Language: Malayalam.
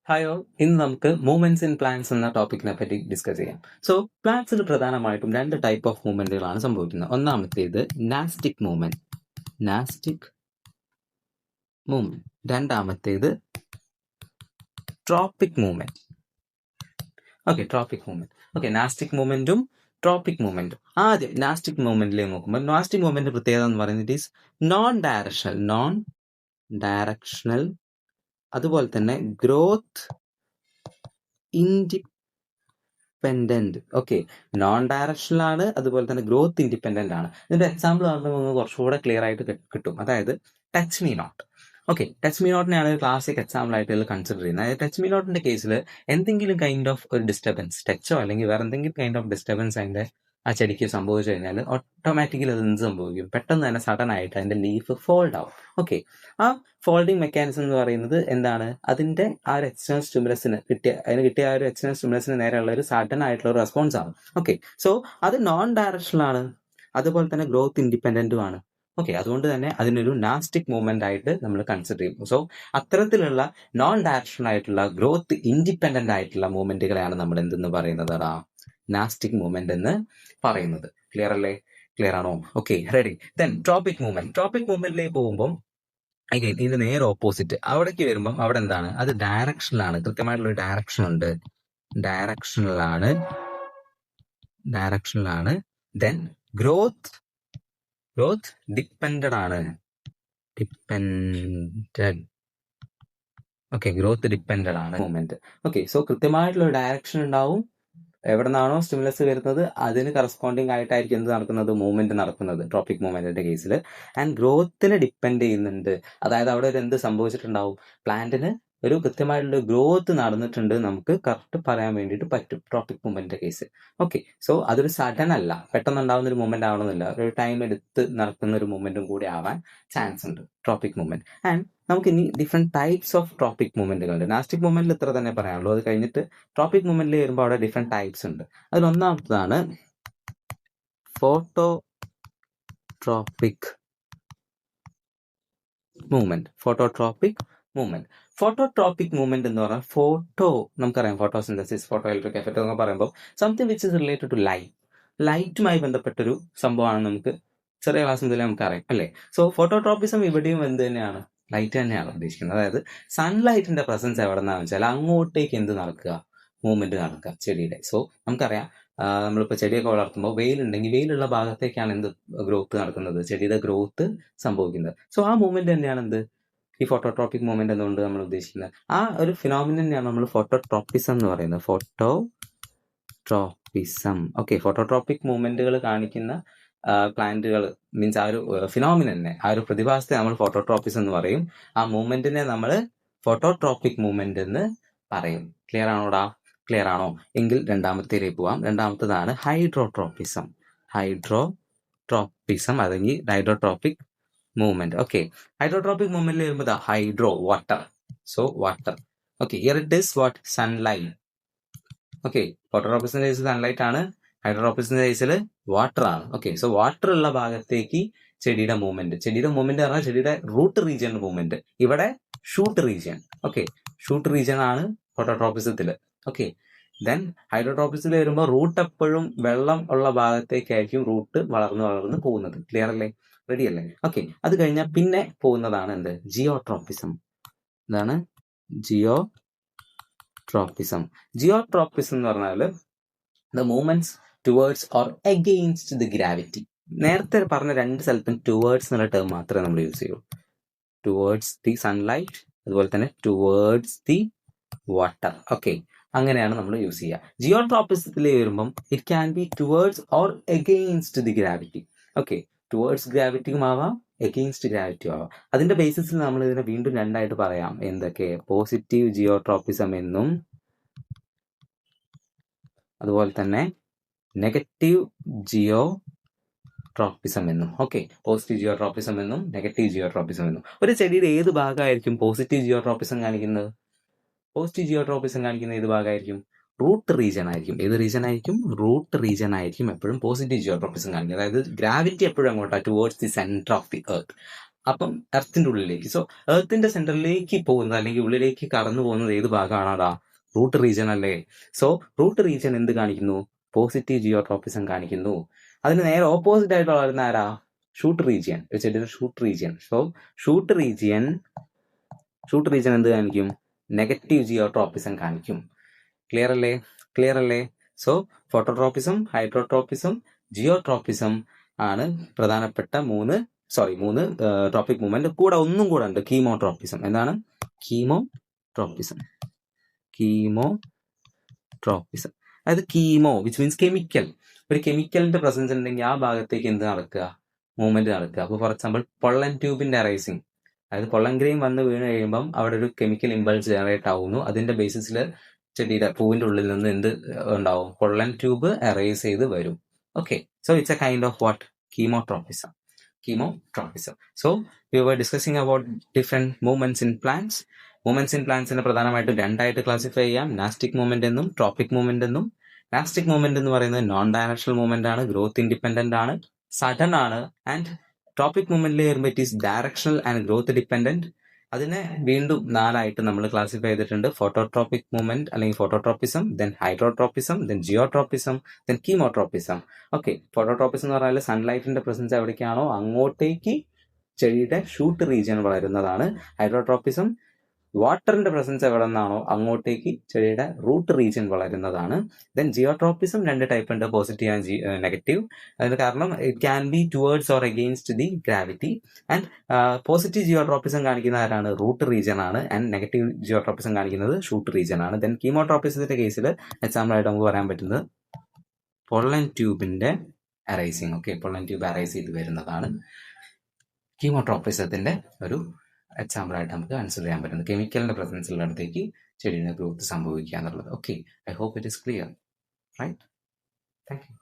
ഹായോ, ഇന്ന് നമുക്ക് മൂവ്മെന്റ്സ് ഇൻ പ്ലാന്റ്സ് എന്ന ടോപ്പിക്കിനെ പറ്റി ഡിസ്കസ് ചെയ്യാം. സോ പ്ലാന്റ്സിൽ പ്രധാനമായിട്ടും രണ്ട് ടൈപ്പ് ഓഫ് മൂവ്മെന്റുകളാണ് സംഭവിക്കുന്നത്. ഒന്നാമത്തേത് നാസ്റ്റിക് മൂവ്മെന്റ്, രണ്ടാമത്തേത് tropic movement. Tropic movement. Nastic മൂവ്മെന്റും ട്രോപ്പിക് മൂവ്മെന്റും. ആദ്യം നാസ്റ്റിക് മൂവ്മെന്റിലേക്ക് നോക്കുമ്പോൾ നാസ്റ്റിക് മൂവ്മെന്റ് പ്രത്യേകത എന്ന് പറയുന്നത് ഇറ്റ് ഈസ് നോൺ ഡയറക്ഷണൽ, അതുപോലെ തന്നെ ഗ്രോത്ത് ഇൻഡിപെൻഡന്റ്. നോൺ ഡയറക്ഷണൽ ആണ്, അതുപോലെ തന്നെ ഗ്രോത്ത് ഇൻഡിപെൻഡന്റ് ആണ്. ഇതിന്റെ എക്സാമ്പിൾ ആകുമ്പോൾ നമുക്ക് കുറച്ചുകൂടെ ക്ലിയർ ആയിട്ട് കിട്ടും. അതായത് touch me not. Touch me നോട്ടിനെയാണ് ഒരു ക്ലാസിക് എക്സാമ്പിൾ ആയിട്ട് ഇതിൽ കൺസിഡർ ചെയ്യുന്നത്. അതായത് ടച്ച് മീ നോട്ടിന്റെ കേസിൽ എന്തെങ്കിലും കൈൻഡ് ഓഫ് ഒരു ഡിസ്റ്റർബൻസ്, ടച്ചോ അല്ലെങ്കിൽ വേറെ എന്തെങ്കിലും കൈൻഡ് ഓഫ് ഡിസ്റ്റർബൻസ് അതിന്റെ ആ ചെടിക്ക് സംഭവിച്ചു കഴിഞ്ഞാൽ ഓട്ടോമാറ്റിക്കലി അത് എന്ത് സംഭവിക്കും, പെട്ടെന്ന് തന്നെ സഡൻ ആയിട്ട് അതിന്റെ ലീഫ് ഫോൾഡ് ആവും. ആ ഫോൾഡിങ് മെക്കാനിസം എന്ന് പറയുന്നത് എന്താണ്, അതിന്റെ ആ ഒരു എക്സ്റ്റേണൽ സ്റ്റിമുലസിന് കിട്ടിയ ആ ഒരു എക്സ്റ്റേണൽ സ്റ്റിമുലസിന് നേരെയുള്ള ഒരു സഡൻ ആയിട്ടുള്ള ഒരു റെസ്പോൺസ് ആണ്. സോ അത് നോൺ ഡയറക്ഷണൽ ആണ്, അതുപോലെ തന്നെ ഗ്രോത്ത് ഇൻഡിപെൻഡന്റും ആണ്. അതുകൊണ്ട് തന്നെ അതിനൊരു നാസ്റ്റിക് മൂവ്മെന്റ് ആയിട്ട് നമ്മൾ കൺസിഡർ ചെയ്യും. സോ അത്തരത്തിലുള്ള നോൺ ഡയറക്ഷണൽ ആയിട്ടുള്ള ഗ്രോത്ത് ഇൻഡിപെൻഡന്റ് ആയിട്ടുള്ള മൂവ്മെന്റുകളെയാണ് നമ്മൾ എന്തെന്ന് പറയുന്നത്, നാസ്റ്റിക് മൂവ്മെന്റ് എന്ന് പറയുന്നത്. ക്ലിയർ അല്ലേ? ക്ലിയർ ആണോ? റെഡി. ദെൻ ട്രോപ്പിക് മൂവ്മെന്റിലേക്ക് പോകുമ്പോൾ ഇതിന്റെ നേരെ ഓപ്പോസിറ്റ് അവിടേക്ക് വരുമ്പം അവിടെ എന്താണ്, അത് ഡയറക്ഷനിലാണ്, കൃത്യമായിട്ടുള്ള ഡയറക്ഷൻ ഉണ്ട്, ഡയറക്ഷനിലാണ്. ദെൻ ഗ്രോത്ത് ഡിപ്പെൻഡഡ് ആണ്, ഗ്രോത്ത് ഡിപ്പെൻഡഡ് ആണ് മൂവ്മെന്റ്. സോ കൃത്യമായിട്ടുള്ള ഒരു ഡയറക്ഷൻ ഉണ്ടാവും. എവിടെ നിന്നാണോ സ്റ്റിമുലസ് വരുന്നത് അതിന് കറസ്പോണ്ടിങ് ആയിട്ടായിരിക്കും എന്ത് നടക്കുന്നത്, മൂവ്മെന്റ് നടക്കുന്നത് ട്രോപ്പിക് മൂവ്മെന്റിന്റെ കേസിൽ. ആൻഡ് ഗ്രോത്തിനെ ഡിപ്പെൻഡ് ചെയ്യുന്നുണ്ട്. അതായത് അവിടെ ഒരു എന്ത് സംഭവിച്ചിട്ടുണ്ടാവും, പ്ലാന്റിന് ഒരു കൃത്യമായിട്ടുള്ള ഗ്രോത്ത് നടന്നിട്ടുണ്ട് നമുക്ക് കറക്റ്റ് പറയാൻ വേണ്ടിയിട്ട് പറ്റും ട്രോപ്പിക് മൂവ്മെന്റിന്റെ കേസ്. സോ അതൊരു സഡൻ അല്ല, പെട്ടെന്ന് ഉണ്ടാവുന്ന ഒരു മൂവ്മെന്റ് ആവണമെന്നില്ല, ഒരു ടൈം എടുത്ത് നടക്കുന്ന ഒരു മൂവ്മെന്റും കൂടി ആവാൻ ചാൻസ് ഉണ്ട് ട്രോപ്പിക് മൂവ്മെന്റ്. ആൻഡ് നമുക്ക് ഇനി ഡിഫറെന്റ് ടൈപ്സ് ഓഫ് ട്രോപ്പിക് മൂവ്മെന്റുകളുണ്ട്. നാസ്റ്റിക് മൂവ്മെന്റിൽ ഇത്ര തന്നെ പറയാനുള്ളൂ. അത് കഴിഞ്ഞിട്ട് ട്രോപ്പിക് മൂവ്മെന്റിൽ വരുമ്പോൾ അവിടെ ഡിഫറെന്റ് ടൈപ്സ് ഉണ്ട്. അതിൽ ഒന്നാമത്തതാണ് ഫോട്ടോട്രോപിക് മൂവ്മെന്റ്. ഫോട്ടോട്രോപിക് മൂവ്മെന്റ് എന്ന് പറഞ്ഞാൽ നമുക്കറിയാം ഫോട്ടോസിന്തസിസ്, ഫോട്ടോ ഇലക്ട്രിക് എഫക്ട് എന്നൊക്കെ പറയുമ്പോൾ something which is related to ലൈറ്റുമായി ബന്ധപ്പെട്ടൊരു സംഭവമാണ്. നമുക്ക് ചെറിയ ക്ലാസ് മുതലേ നമുക്കറിയാം അല്ലേ? സോ ഫോട്ടോട്രോപ്പിസം ഇവിടെയും എന്ത് തന്നെയാണ്, ലൈറ്റ് തന്നെയാണ് ഉദ്ദേശിക്കുന്നത്. അതായത് സൺലൈറ്റിന്റെ പ്രസൻസ് എവിടെ നിന്നാണെന്ന് വെച്ചാൽ അങ്ങോട്ടേക്ക് എന്ത് നടക്കുക, മൂവ്മെന്റ് നടക്കുക ചെടിയുടെ. സോ നമുക്കറിയാം നമ്മളിപ്പോൾ ചെടിയൊക്കെ വളർത്തുമ്പോൾ വെയിലുണ്ടെങ്കിൽ വെയിലുള്ള ഭാഗത്തേക്കാണ് എന്ത് ഗ്രോത്ത് നടക്കുന്നത്, ചെടിയുടെ ഗ്രോത്ത് സംഭവിക്കുന്നത്. സോ ആ മൂവ്മെന്റ് തന്നെയാണ് എന്ത്, ഈ ഫോട്ടോട്രോപിക് മൂവ്മെന്റ് എന്നുകൊണ്ട് നമ്മൾ ഉദ്ദേശിക്കുന്നത്. ആ ഒരു ഫിനോമിനൻ തന്നെയാണ് നമ്മൾ ഫോട്ടോട്രോപ്പിസം എന്ന് പറയുന്നത്. ഫോട്ടോട്രോപിക് മൂവ്മെന്റുകൾ കാണിക്കുന്ന പ്ലാന്റുകൾ മീൻസ് ആ ഒരു ഫിനോമിനെ, ആ ഒരു പ്രതിഭാസത്തെ നമ്മൾ ഫോട്ടോട്രോപ്പിസം എന്ന് പറയും. ആ മൂവ്മെന്റിനെ നമ്മൾ ഫോട്ടോട്രോപിക് മൂവ്മെന്റ് എന്ന് പറയും. ക്ലിയർ ആണോ? എങ്കിൽ രണ്ടാമത്തേലേക്ക് പോവാം. രണ്ടാമത്തേതാണ് ഹൈഡ്രോട്രോപ്പിസം അല്ലെങ്കിൽ ഹൈഡ്രോട്രോപിക് മൂവ്മെന്റ്. ഹൈഡ്രോട്രോപിക് മൂവ്മെന്റിൽ വരുമ്പോൾ hydro water. So water. Here it is what, sunlight. ഫോട്ടോട്രോപ്പിസിന്റെ കേസിൽ സൺലൈറ്റ് ആണ്, ഹൈഡ്രോട്രോപ്പിസിന്റെ കേസിൽ വാട്ടർ ആണ്. സോ വാട്ടർ ഉള്ള ഭാഗത്തേക്ക് ചെടിയുടെ മൂവ്മെന്റ് പറഞ്ഞാൽ ചെടിയുടെ റൂട്ട് റീജിയൻ മൂവ്മെന്റ്. ഇവിടെ ഷൂട്ട് റീജിയൻ ആണ് ഫോട്ടോട്രോപ്പിസത്തില്. ദെൻ ഹൈഡ്രോട്രോപ്പിസിൽ വരുമ്പോൾ റൂട്ട് എപ്പോഴും വെള്ളം ഉള്ള ഭാഗത്തേക്കായിരിക്കും റൂട്ട് വളർന്ന് പോകുന്നത്. ക്ലിയർ അല്ലേ? റെഡി അല്ലേ? അത് കഴിഞ്ഞാൽ പിന്നെ പോകുന്നതാണ് എന്ത്, ജിയോട്രോപ്പിസം. എന്താണ് ജിയോട്രോപ്പിസം എന്ന് പറഞ്ഞാൽ the movements towards or against the gravity. നേരത്തെ പറഞ്ഞ രണ്ട് സ്ഥലത്തും ടുവേർഡ്സ് എന്നുള്ള ടേം മാത്രമേ നമ്മൾ യൂസ് ചെയ്യൂ. ടുവേർഡ്സ് ദി സൺലൈറ്റ്, അതുപോലെ തന്നെ ടുവേർഡ്സ് ദി വാട്ടർ. അങ്ങനെയാണ് നമ്മൾ യൂസ് ചെയ്യുക. ജിയോട്രോപ്പിസത്തിൽ വരുമ്പം it can be towards or against the gravity. Towards ഗ്രാവിറ്റിയും ആവാം, എഗെയിൻസ്റ്റ് ഗ്രാവിറ്റിയും ആവാം. അതിന്റെ ബേസിസിൽ നമ്മൾ ഇതിനെ വീണ്ടും രണ്ടായിട്ട് പറയാം. എന്തൊക്കെ? പോസിറ്റീവ് ജിയോട്രോപ്പിസം എന്നും അതുപോലെ തന്നെ നെഗറ്റീവ് ജിയോട്രോപ്പിസം എന്നും. പോസിറ്റീവ് ജിയോട്രോപ്പിസം എന്നും നെഗറ്റീവ് ജിയോട്രോപ്പിസം എന്നും. ഒരു ചെടിയുടെ ഏത് ഭാഗമായിരിക്കും പോസിറ്റീവ് ജിയോട്രോപ്പിസം കാണിക്കുന്നത്? പോസിറ്റീവ് ജിയോട്രോപ്പിസം കാണിക്കുന്ന ഏത് ഭാഗമായിരിക്കും? റൂട്ട് റീജിയൻ ആയിരിക്കും. ഏത് റീജിയൻ ആയിരിക്കും? റൂട്ട് റീജിയൻ ആയിരിക്കും എപ്പോഴും പോസിറ്റീവ് ജിയോട്രോപ്പിസം കാണിക്കുന്നത്. അതായത് ഗ്രാവിറ്റി എപ്പോഴും അങ്ങോട്ടാ, towards the centre of the earth. അപ്പം എർത്തിന്റെ ഉള്ളിലേക്ക്. സോ എർത്തിന്റെ സെന്ററിലേക്ക് പോകുന്നത് അല്ലെങ്കിൽ ഉള്ളിലേക്ക് കടന്നു പോകുന്നത് ഏത് ഭാഗമാണാടാ? റൂട്ട് റീജിയൻ അല്ലേ? സോ റൂട്ട് റീജിയൻ എന്ത് കാണിക്കുന്നു? പോസിറ്റീവ് ജിയോട്രോപ്പിസം കാണിക്കുന്നു. അതിന് നേരെ ഓപ്പോസിറ്റ് ആയിട്ട് വളരുന്ന ആരാ? Shoot region. Shoot region. So shoot region എന്ത് കാണിക്കും? നെഗറ്റീവ് ജിയോട്രോപ്പിസം കാണിക്കും. ക്ലിയർ അല്ലേ? സോ ഫോട്ടോട്രോപ്പിസം, ഹൈഡ്രോട്രോപ്പിസം, ജിയോട്രോപ്പിസം ആണ് പ്രധാനപ്പെട്ട മൂന്ന് ട്രോപ്പിക് മൂവ്മെന്റ്. കൂടെ ഒന്നും കൂടെ ഉണ്ട്, കീമോട്രോപ്പിസം. എന്താണ്? കീമോട്രോപ്പിസം. അതായത് കീമോ വിച്ച് മീൻസ് കെമിക്കൽ. ഒരു കെമിക്കലിന്റെ പ്രസൻസ് ഉണ്ടെങ്കിൽ ആ ഭാഗത്തേക്ക് എന്ത് നടക്കുക? മൂവ്മെന്റ് നടക്കുക. അപ്പോൾ ഫോർ എക്സാമ്പിൾ പൊള്ളൻ ട്യൂബിന്റെ അറൈസിങ്, അതായത് പൊള്ളൻ ഗ്രെയിൻ വന്ന് വീണ് കഴിയുമ്പം അവിടെ ഒരു കെമിക്കൽ ഇമ്പൾസ് ജനറേറ്റ് ആവുന്നു. അതിന്റെ ബേസിസിൽ ചെടിയുടെ പൂവിന്റെ ഉള്ളിൽ നിന്ന് എന്ത് ഉണ്ടാവും? പൊള്ളൻ ട്യൂബ് അറൈസ് ചെയ്ത് വരും. Okay, so it's a kind of what? Chemotropism. So we were discussing about different movements in plants. Movements in പ്ലാന്റ്സിനെ പ്രധാനമായിട്ടും രണ്ടായിട്ട് ക്ലാസിഫൈ ചെയ്യാം. നാസ്റ്റിക് മൂവ്മെന്റ് എന്നും ട്രോപ്പിക് മൂവ്മെന്റ് എന്നും. നാസ്റ്റിക് മൂവ്മെന്റ് എന്ന് പറയുന്നത് നോൺ ഡയറക്ഷണൽ മൂവ്മെന്റ് ആണ്, ഗ്രോത്ത് ഇൻഡിപെൻഡന്റ് ആണ്, സഡൻ ആണ്. ആൻഡ് ട്രോപ്പിക് മൂവ്മെന്റിൽ വരുമ്പോൾ it is directional and growth dependent. അതിനെ വീണ്ടും 4 ആയിട്ട് നമ്മൾ ക്ലാസിഫൈ ചെയ്തിട്ടുണ്ട്. ഫോട്ടോട്രോപ്പിക് മൂവ്മെന്റ് അല്ലെങ്കിൽ phototropism, then ഹൈഡ്രോട്രോപ്പിസം, then geotropism, then chemotropism. Okay, phototropism എന്ന് പറഞ്ഞാൽ സൺലൈറ്റിന്റെ പ്രസൻസ് എവിടേക്കാണോ അങ്ങോട്ടേക്ക് ചെടിയുടെ ഷൂട്ട് റീജിയൻ വളരുന്നതാണ്. ഹൈഡ്രോട്രോപ്പിസം വാട്ടറിന്റെ പ്രസൻസ് എവിടെ നിന്നാണോ അങ്ങോട്ടേക്ക് ചെടിയുടെ റൂട്ട് റീജിയൻ വളരുന്നതാണ്. ദെൻ ജിയോട്രോപ്പിസം 2 ടൈപ്പ് ഉണ്ട്, പോസിറ്റീവ് ആൻഡ് നെഗറ്റീവ്. അതിന് കാരണം it can be towards or against the gravity. And positive geotropism കാണിക്കുന്ന ആരാണ്? റൂട്ട് റീജിയൻ ആണ്. ആൻഡ് നെഗറ്റീവ് ജിയോട്രോപ്പിസം കാണിക്കുന്നത് ഷൂട്ട് റീജിയൻ ആണ്. ദെൻ കീമോട്രോപ്പിസത്തിന്റെ കേസിൽ എക്സാമ്പിൾ ആയിട്ട് നമുക്ക് പറയാൻ പറ്റുന്നത് പൊള്ളൻ ട്യൂബിന്റെ arising. Okay, pollen tube arise ചെയ്ത് വരുന്നതാണ് കീമോട്രോപ്പിസത്തിന്റെ ഒരു എക്സാമ്പിൾ ആയിട്ട് നമുക്ക് കൺസിഡർ ചെയ്യാൻ പറ്റുന്നത്. കെമിക്കലിന്റെ പ്രസൻസിലുള്ളടത്തേക്ക് ചെടിയുടെ ഗ്രോത്ത് സംഭവിക്കുക എന്നുള്ളത്. Okay, I hope it is clear, right? Thank U.